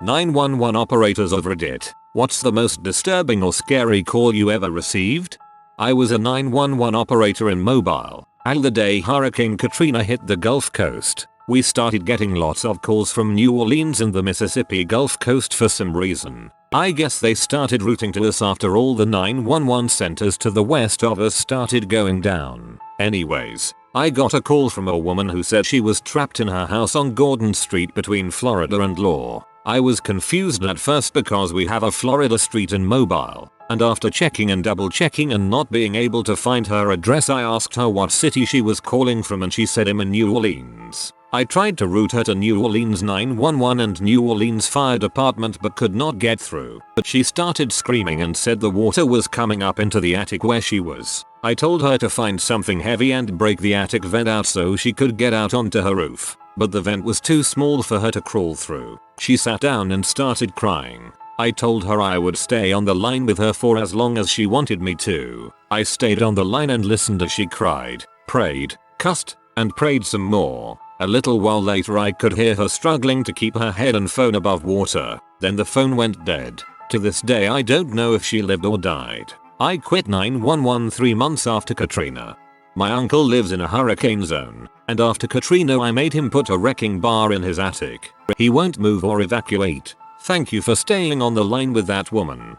911 operators of Reddit, what's the most disturbing or scary call you ever received? I was a 911 operator in Mobile, and the day Hurricane Katrina hit the Gulf Coast, we started getting lots of calls from New Orleans and the Mississippi Gulf Coast for some reason. I guess they started routing to us after all the 911 centers to the west of us started going down. Anyways, I got a call from a woman who said she was trapped in her house on Gordon Street between Florida and Law. I was confused at first because we have a Florida street in Mobile, and after checking and double checking and not being able to find her address, I asked her what city she was calling from and she said I'm in New Orleans. I tried to route her to New Orleans 911 and New Orleans Fire Department but could not get through. But she started screaming and said the water was coming up into the attic where she was. I told her to find something heavy and break the attic vent out so she could get out onto her roof. But the vent was too small for her to crawl through. She sat down and started crying. I told her I would stay on the line with her for as long as she wanted me to. I stayed on the line and listened as she cried, prayed, cussed, and prayed some more. A little while later I could hear her struggling to keep her head and phone above water. Then the phone went dead. To this day I don't know if she lived or died. I quit 911 3 months after Katrina. My uncle lives in a hurricane zone, and after Katrina I made him put a wrecking bar in his attic. He won't move or evacuate. Thank you for staying on the line with that woman.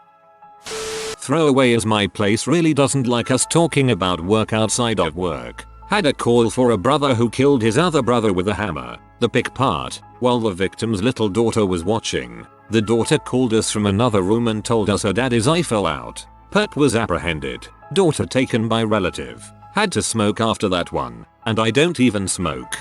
Throwaway as my place really doesn't like us talking about work outside of work. Had a call for a brother who killed his other brother with a hammer. The pick part, while the victim's little daughter was watching. The daughter called us from another room and told us her daddy's eye fell out. Pert was apprehended. Daughter taken by relative. Had to smoke after that one, and I don't even smoke.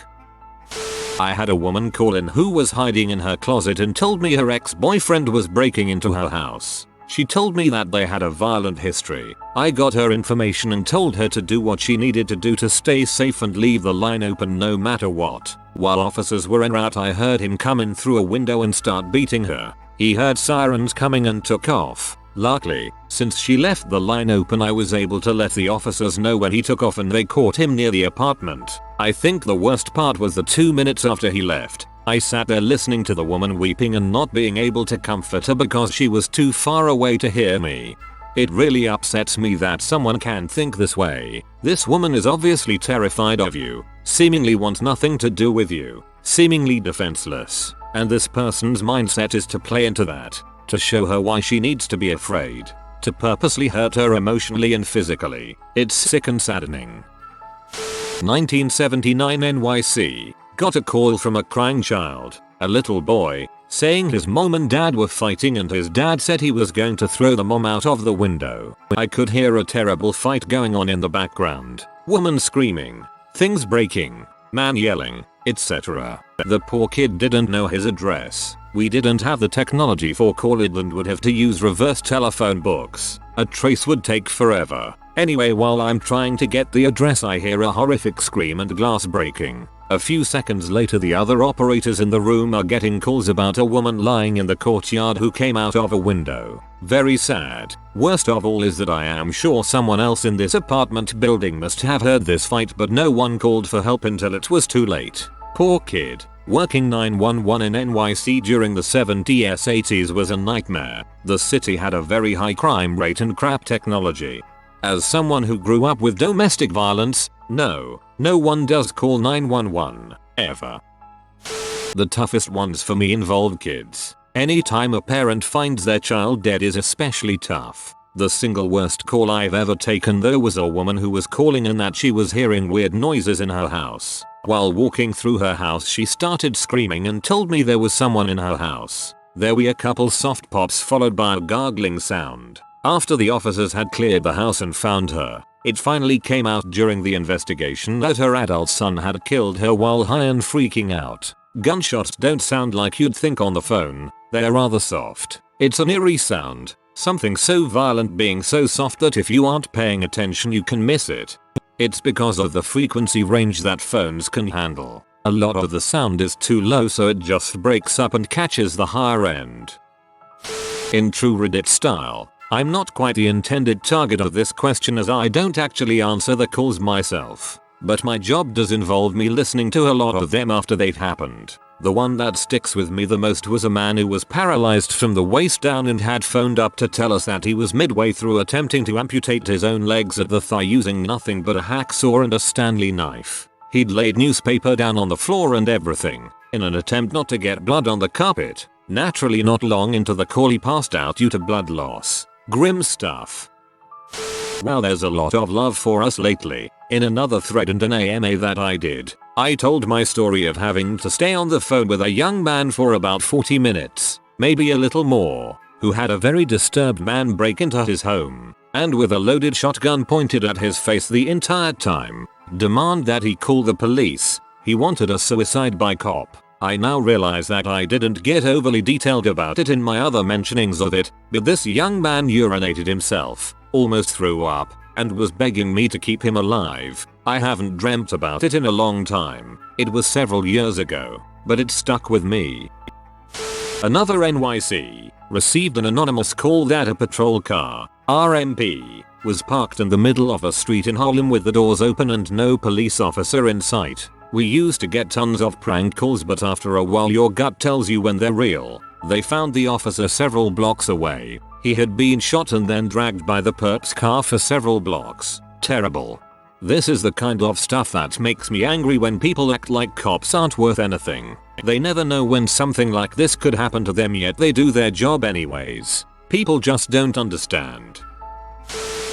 I had a woman call in who was hiding in her closet and told me her ex-boyfriend was breaking into her house. She told me that they had a violent history. I got her information and told her to do what she needed to do to stay safe and leave the line open no matter what. While officers were en route, I heard him come in through a window and start beating her. He heard sirens coming and took off. Luckily, since she left the line open, I was able to let the officers know when he took off and they caught him near the apartment. I think the worst part was the 2 minutes after he left. I sat there listening to the woman weeping and not being able to comfort her because she was too far away to hear me. It really upsets me that someone can think this way. This woman is obviously terrified of you, seemingly wants nothing to do with you, seemingly defenseless, and this person's mindset is to play into that. To show her why she needs to be afraid. To purposely hurt her emotionally and physically. It's sick and saddening. 1979 NYC. Got a call from a crying child, a little boy, saying his mom and dad were fighting and his dad said he was going to throw the mom out of the window. I could hear a terrible fight going on in the background. Woman screaming, things breaking, man yelling, etc. The poor kid didn't know his address. We didn't have the technology for call it and would have to use reverse telephone books. A trace would take forever. Anyway, while I'm trying to get the address, I hear a horrific scream and glass breaking. A few seconds later, the other operators in the room are getting calls about a woman lying in the courtyard who came out of a window. Very sad. Worst of all is that I am sure someone else in this apartment building must have heard this fight, but no one called for help until it was too late. Poor kid. Working 911 in NYC during the 70s 80s was a nightmare. The city had a very high crime rate and crap technology. As someone who grew up with domestic violence, no one does call 911, ever. The toughest ones for me involve kids. Anytime a parent finds their child dead is especially tough. The single worst call I've ever taken though was a woman who was calling in that she was hearing weird noises in her house. While walking through her house, she started screaming and told me there was someone in her house. There were a couple soft pops followed by a gargling sound. After the officers had cleared the house and found her, it finally came out during the investigation that her adult son had killed her while high and freaking out. Gunshots don't sound like you'd think on the phone. They're rather soft. It's an eerie sound. Something so violent being so soft that if you aren't paying attention you can miss it. It's because of the frequency range that phones can handle. A lot of the sound is too low, so it just breaks up and catches the higher end. In true Reddit style, I'm not quite the intended target of this question as I don't actually answer the calls myself, but my job does involve me listening to a lot of them after they've happened. The one that sticks with me the most was a man who was paralyzed from the waist down and had phoned up to tell us that he was midway through attempting to amputate his own legs at the thigh using nothing but a hacksaw and a Stanley knife. He'd laid newspaper down on the floor and everything, in an attempt not to get blood on the carpet. Naturally, not long into the call he passed out due to blood loss. Grim stuff. Well, there's a lot of love for us lately. In another thread and an AMA that I did, I told my story of having to stay on the phone with a young man for about 40 minutes, maybe a little more, who had a very disturbed man break into his home, and with a loaded shotgun pointed at his face the entire time, demand that he call the police. He wanted a suicide by cop. I now realize that I didn't get overly detailed about it in my other mentionings of it, but this young man urinated himself, almost threw up, and was begging me to keep him alive. I haven't dreamt about it in a long time. It was several years ago, but it stuck with me. Another NYC received an anonymous call that a patrol car, RMP, was parked in the middle of a street in Harlem with the doors open and no police officer in sight. We used to get tons of prank calls, but after a while your gut tells you when they're real. They found the officer several blocks away. He had been shot and then dragged by the perp's car for several blocks. Terrible. This is the kind of stuff that makes me angry when people act like cops aren't worth anything. They never know when something like this could happen to them, yet they do their job anyways. People just don't understand.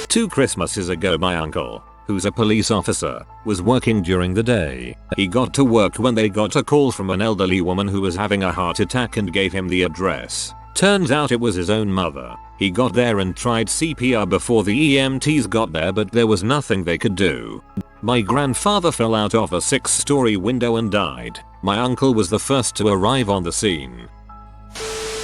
2 Christmases ago, my uncle, who's a police officer, was working during the day. He got to work when they got a call from an elderly woman who was having a heart attack and gave him the address. Turns out it was his own mother. He got there and tried CPR before the EMTs got there, but there was nothing they could do. My grandfather fell out of a 6-story window and died. My uncle was the first to arrive on the scene.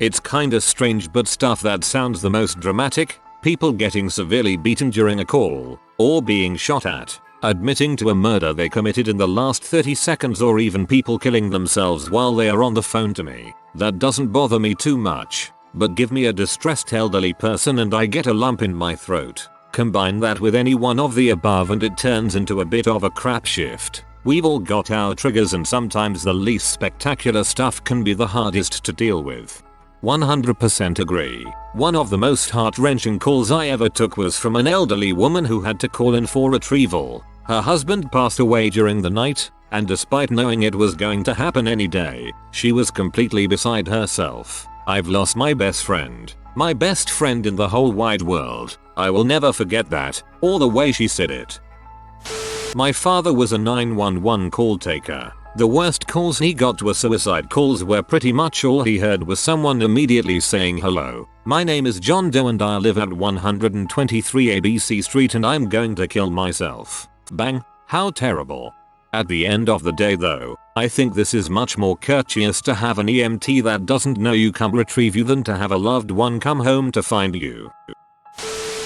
It's kinda strange, but stuff that sounds the most dramatic. People getting severely beaten during a call, or being shot at, admitting to a murder they committed in the last 30 seconds, or even people killing themselves while they are on the phone to me. That doesn't bother me too much, but give me a distressed elderly person and I get a lump in my throat. Combine that with any one of the above and it turns into a bit of a crap shift. We've all got our triggers, and sometimes the least spectacular stuff can be the hardest to deal with. 100% agree. One of the most heart-wrenching calls I ever took was from an elderly woman who had to call in for retrieval. Her husband passed away during the night, and despite knowing it was going to happen any day, she was completely beside herself. I've lost my best friend in the whole wide world. I will never forget that, or the way she said it. My father was a 911 call taker. The worst calls he got were suicide calls where pretty much all he heard was someone immediately saying, "Hello, my name is John Doe and I live at 123 ABC Street and I'm going to kill myself." Bang, how terrible. At the end of the day though, I think this is much more courteous to have an EMT that doesn't know you come retrieve you than to have a loved one come home to find you.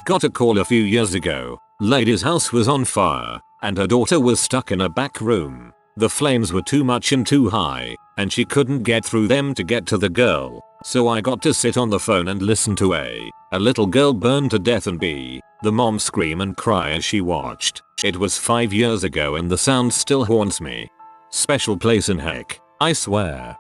Got a call a few years ago. Lady's house was on fire, and her daughter was stuck in a back room. The flames were too much and too high, and she couldn't get through them to get to the girl. So I got to sit on the phone and listen to A little girl burn to death and B, the mom scream and cry as she watched. It was 5 years ago and the sound still haunts me. Special place in heck, I swear.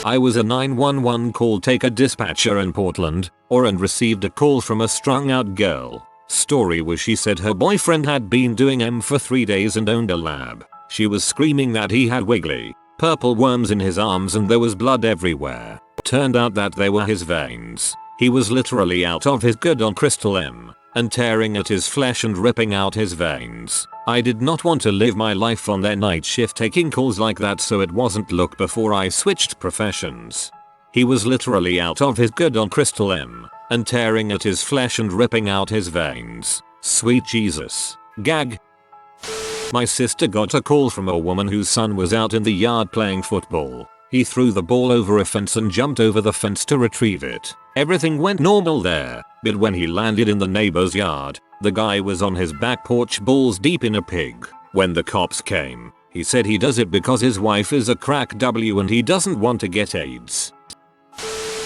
I was a 911 call taker dispatcher in Portland, and received a call from a strung out girl. Story was she said her boyfriend had been doing M for 3 days and owned a lab. She was screaming that he had wiggly, purple worms in his arms and there was blood everywhere. Turned out that they were his veins. He was literally out of his good on crystal M, and tearing at his flesh and ripping out his veins. I did not want to live my life on their night shift taking calls like that, so it wasn't look before I switched professions. He was literally out of his good on crystal M, and tearing at his flesh and ripping out his veins. Sweet Jesus. Gag. My sister got a call from a woman whose son was out in the yard playing football. He threw the ball over a fence and jumped over the fence to retrieve it. Everything went normal there, but when he landed in the neighbor's yard, the guy was on his back porch balls deep in a pig. When the cops came, he said he does it because his wife is a crack W and he doesn't want to get AIDS.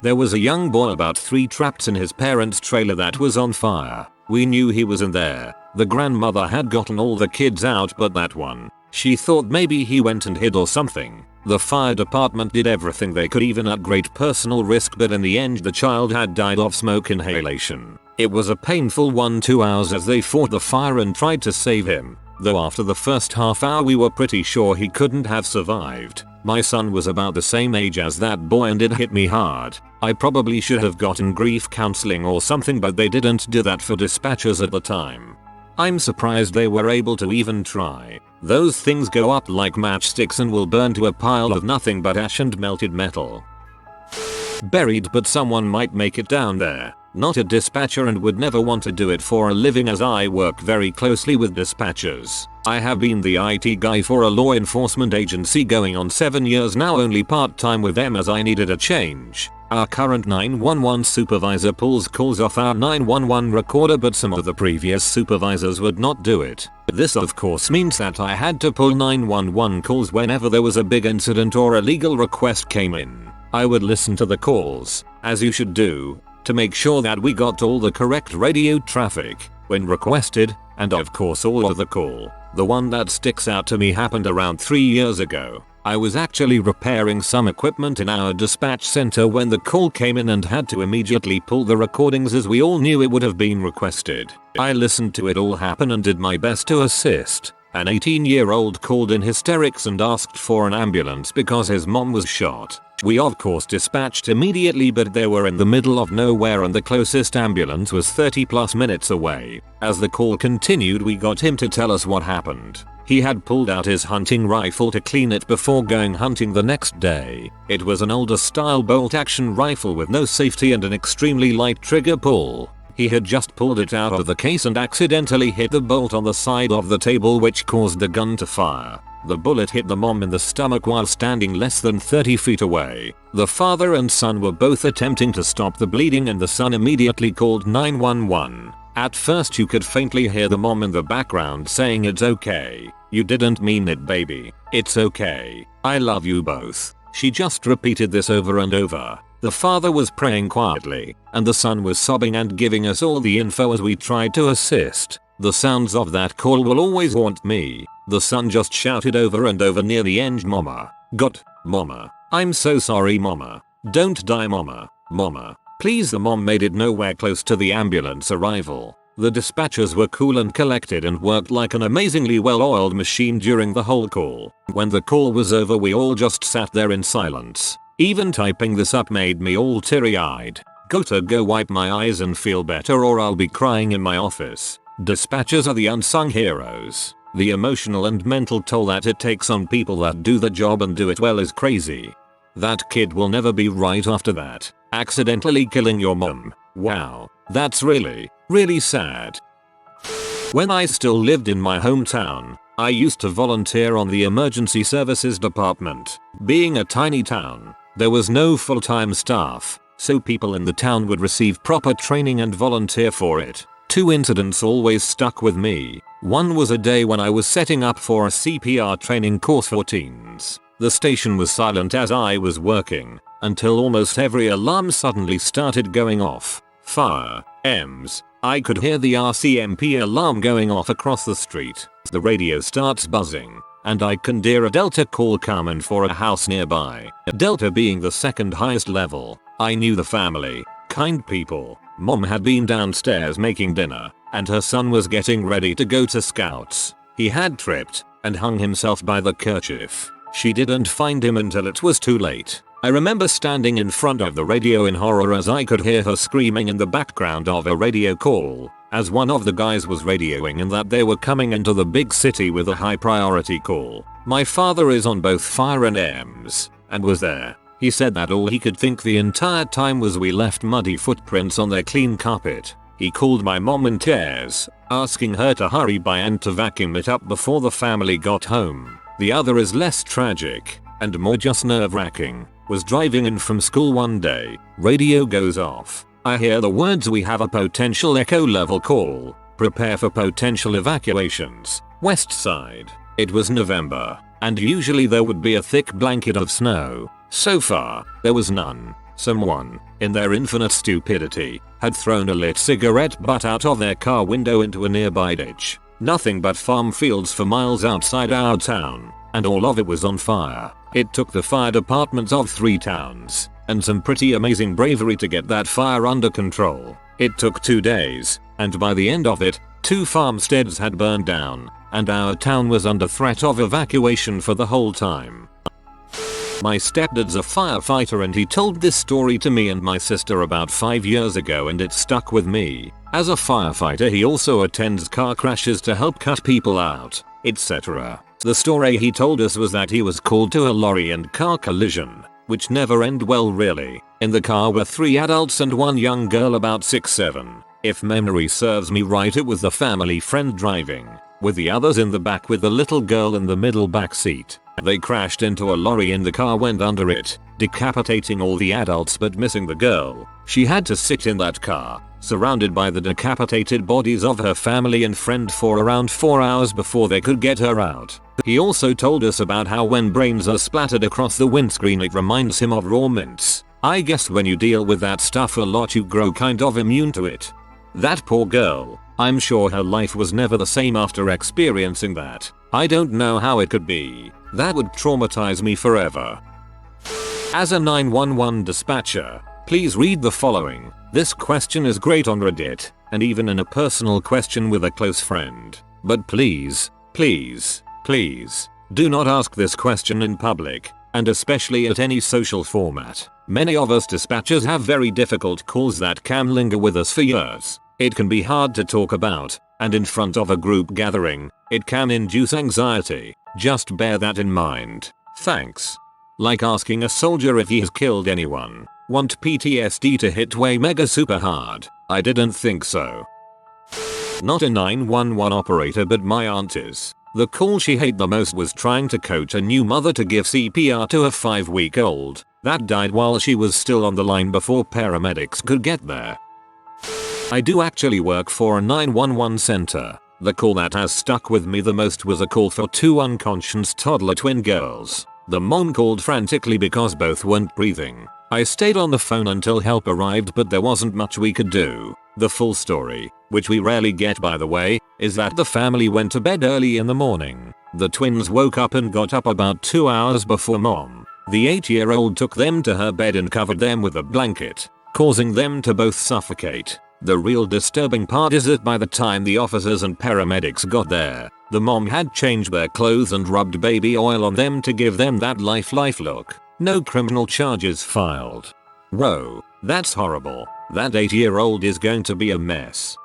There was a young boy about 3 trapped in his parents' trailer that was on fire. We knew he was in there. The grandmother had gotten all the kids out but that one. She thought maybe he went and hid or something. The fire department did everything they could, even at great personal risk, but in the end the child had died of smoke inhalation. It was a painful 2 hours as they fought the fire and tried to save him, though after the first half hour we were pretty sure he couldn't have survived. My son was about the same age as that boy and it hit me hard. I probably should have gotten grief counseling or something, but they didn't do that for dispatchers at the time. I'm surprised they were able to even try. Those things go up like matchsticks and will burn to a pile of nothing but ash and melted metal. Buried, but someone might make it down there. Not a dispatcher and would never want to do it for a living, as I work very closely with dispatchers. I have been the IT guy for a law enforcement agency going on 7 years now, only part-time with them as I needed a change. Our current 911 supervisor pulls calls off our 911 recorder, but some of the previous supervisors would not do it. This of course means that I had to pull 911 calls whenever there was a big incident or a legal request came in. I would listen to the calls, as you should do, to make sure that we got all the correct radio traffic when requested, and of course all of the call. The one that sticks out to me happened around 3 years ago. I was actually repairing some equipment in our dispatch center when the call came in and had to immediately pull the recordings as we all knew it would have been requested. I listened to it all happen and did my best to assist. An 18-year-old called in hysterics and asked for an ambulance because his mom was shot. We of course dispatched immediately, but they were in the middle of nowhere and the closest ambulance was 30+ minutes away. As the call continued, we got him to tell us what happened. He had pulled out his hunting rifle to clean it before going hunting the next day. It was an older style bolt-action rifle with no safety and an extremely light trigger pull. He had just pulled it out of the case and accidentally hit the bolt on the side of the table, which caused the gun to fire. The bullet hit the mom in the stomach while standing less than 30 feet away. The father and son were both attempting to stop the bleeding and the son immediately called 911. At first you could faintly hear the mom in the background saying, "It's okay. You didn't mean it, baby. It's okay. I love you both." She just repeated this over and over. The father was praying quietly, and the son was sobbing and giving us all the info as we tried to assist. The sounds of that call will always haunt me. The son just shouted over and over near the end, "Mama. God, Mama. I'm so sorry, Mama. Don't die, Mama. Mama. Please." The mom made it nowhere close to the ambulance arrival. The dispatchers were cool and collected and worked like an amazingly well-oiled machine during the whole call. When the call was over, we all just sat there in silence. Even typing this up made me all teary-eyed. Gotta go wipe my eyes and feel better or I'll be crying in my office. Dispatchers are the unsung heroes. The emotional and mental toll that it takes on people that do the job and do it well is crazy. That kid will never be right after that. Accidentally killing your mom. Wow. That's really sad. When I still lived in my hometown, I used to volunteer on the emergency services department. Being a tiny town, there was no full-time staff, so people in the town would receive proper training and volunteer for it. 2 incidents always stuck with me. One was a day when I was setting up for a CPR training course for teens. The station was silent as I was working, until almost every alarm suddenly started going off. Fire, EMS. I could hear the RCMP alarm going off across the street. The radio starts buzzing, and I can hear a Delta call coming for a house nearby. Delta being the second highest level. I knew the family. Kind people. Mom had been downstairs making dinner, and her son was getting ready to go to scouts. He had tripped and hung himself by the kerchief. She didn't find him until it was too late. I remember standing in front of the radio in horror as I could hear her screaming in the background of a radio call, as one of the guys was radioing and that they were coming into the big city with a high priority call. My father is on both fire and EMS, and was there. He said that all he could think the entire time was we left muddy footprints on their clean carpet. He called my mom in tears, asking her to hurry by and to vacuum it up before the family got home. The other is less tragic, and more just nerve-wracking. Was driving in from school one day. Radio goes off. I hear the words, "We have a potential echo level call. Prepare for potential evacuations. West side." It was November, and usually there would be a thick blanket of snow. So far, there was none. Someone, in their infinite stupidity, had thrown a lit cigarette butt out of their car window into a nearby ditch. Nothing but farm fields for miles outside our town. and all of it was on fire. It took the fire departments of 3 towns and some pretty amazing bravery to get that fire under control. It took 2 days, and by the end of it, 2 farmsteads had burned down, and our town was under threat of evacuation for the whole time. My stepdad's a firefighter and he told this story to me and my sister about 5 years ago and it stuck with me. As a firefighter he also attends car crashes to help cut people out, etc. The story he told us was that he was called to a lorry and car collision, which never end well really. In the car were 3 adults and 1 young girl about 6-7. If memory serves me right, it was the family friend driving, with the others in the back with the little girl in the middle back seat. They crashed into a lorry and the car went under it, decapitating all the adults but missing the girl. She had to sit in that car, surrounded by the decapitated bodies of her family and friend for around 4 hours before they could get her out. He also told us about how when brains are splattered across the windscreen it reminds him of raw mints. I guess when you deal with that stuff a lot you grow kind of immune to it. That poor girl, I'm sure her life was never the same after experiencing that. I don't know how it could be. That would traumatize me forever. As a 911 dispatcher, please read the following. This question is great on Reddit, and even in a personal question with a close friend. But please, please, please, do not ask this question in public, and especially at any social format. Many of us dispatchers have very difficult calls that can linger with us for years. It can be hard to talk about, and in front of a group gathering, it can induce anxiety. Just bear that in mind. Thanks. Like asking a soldier if he has killed anyone. Want PTSD to hit way mega super hard? I didn't think so. Not a 911 operator but my aunt is. The call she hated the most was trying to coach a new mother to give CPR to a 5-week-old that died while she was still on the line before paramedics could get there. I do actually work for a 911 center. The call that has stuck with me the most was a call for 2 unconscious toddler twin girls. The mom called frantically because both weren't breathing. I stayed on the phone until help arrived but there wasn't much we could do. The full story, which we rarely get by the way, is that the family went to bed early in the morning. The twins woke up and got up about 2 hours before mom. The 8-year-old took them to her bed and covered them with a blanket, causing them to both suffocate. The real disturbing part is that by the time the officers and paramedics got there, the mom had changed their clothes and rubbed baby oil on them to give them that life look. No criminal charges filed. Whoa, that's horrible. That 8-year-old is going to be a mess.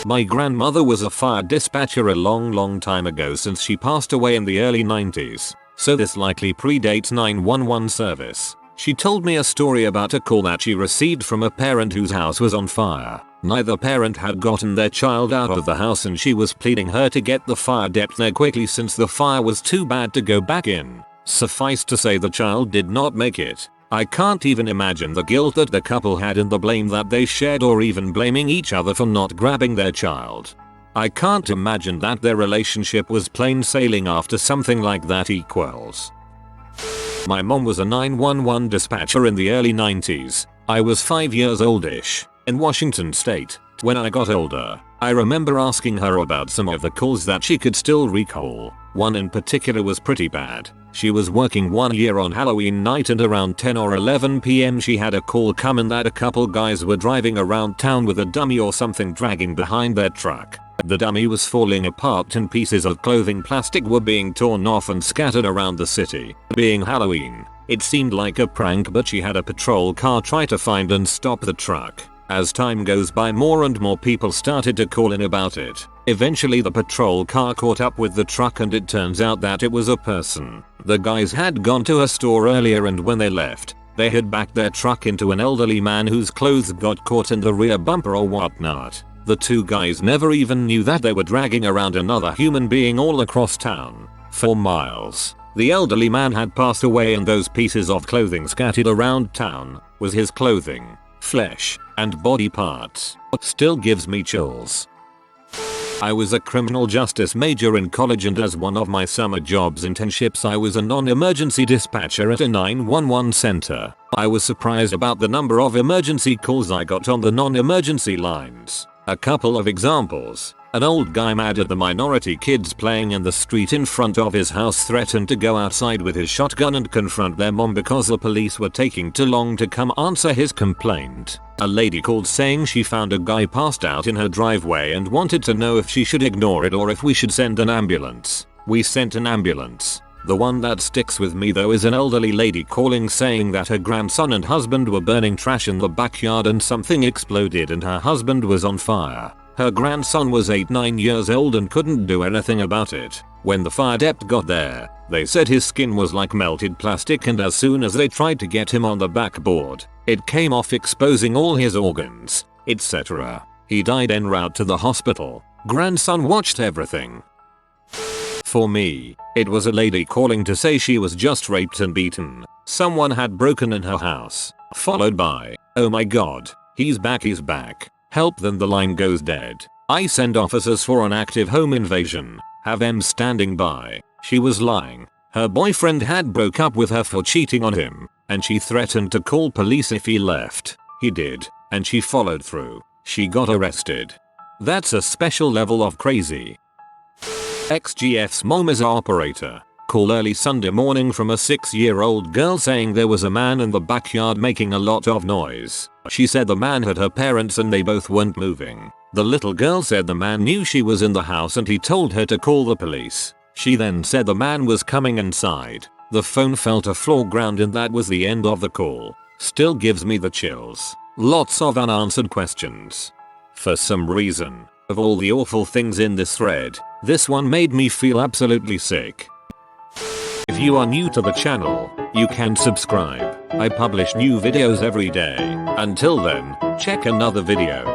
My grandmother was a fire dispatcher a long time ago since she passed away in the early 90s, so this likely predates 911 service. She told me a story about a call that she received from a parent whose house was on fire. Neither parent had gotten their child out of the house and she was pleading her to get the fire depth there quickly since the fire was too bad to go back in. Suffice to say the child did not make it. I can't even imagine the guilt that the couple had and the blame that they shared or even blaming each other for not grabbing their child. I can't imagine that their relationship was plain sailing after something like that equals. My mom was a 911 dispatcher in the early 90s. I was 5 years oldish, in Washington state. When I got older, I remember asking her about some of the calls that she could still recall. One in particular was pretty bad. She was working one year on Halloween night and around 10 or 11 PM she had a call come in that a couple guys were driving around town with a dummy or something dragging behind their truck. The dummy was falling apart and pieces of clothing plastic were being torn off and scattered around the city. Being Halloween, it seemed like a prank but she had a patrol car try to find and stop the truck. As time goes by more and more people started to call in about it. Eventually the patrol car caught up with the truck and it turns out that it was a person. The guys had gone to a store earlier and when they left, they had backed their truck into an elderly man whose clothes got caught in the rear bumper or whatnot. The 2 guys never even knew that they were dragging around another human being all across town. 4 miles. The elderly man had passed away and those pieces of clothing scattered around town was his clothing, flesh, and body parts. Still gives me chills. I was a criminal justice major in college and as one of my summer jobs internships I was a non-emergency dispatcher at a 911 center. I was surprised about the number of emergency calls I got on the non-emergency lines. A couple of examples. An old guy mad at the minority kids playing in the street in front of his house threatened to go outside with his shotgun and confront their mom because the police were taking too long to come answer his complaint. A lady called saying she found a guy passed out in her driveway and wanted to know if she should ignore it or if we should send an ambulance. We sent an ambulance. The one that sticks with me though is an elderly lady calling saying that her grandson and husband were burning trash in the backyard and something exploded and her husband was on fire. Her grandson was 8-9 years old and couldn't do anything about it. When the fire dep got there, they said his skin was like melted plastic and as soon as they tried to get him on the backboard, it came off exposing all his organs, etc. He died en route to the hospital. Grandson watched everything. For me, it was a lady calling to say she was just raped and beaten. Someone had broken in her house. Followed by, "Oh my god, he's back. Help," then the line goes dead. I send officers for an active home invasion. Have them standing by. She was lying. Her boyfriend had broke up with her for cheating on him, and she threatened to call police if he left. He did, and she followed through. She got arrested. That's a special level of crazy. XGF's mom is an operator. Call early Sunday morning from a 6-year-old girl saying there was a man in the backyard making a lot of noise. She said the man had her parents and they both weren't moving. The little girl said the man knew she was in the house and he told her to call the police. She then said the man was coming inside. The phone fell to floor ground and that was the end of the call. Still gives me the chills. Lots of unanswered questions. For some reason, of all the awful things in this thread, this one made me feel absolutely sick. If you are new to the channel, you can subscribe. I publish new videos every day. Until then, check another video.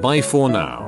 Bye for now.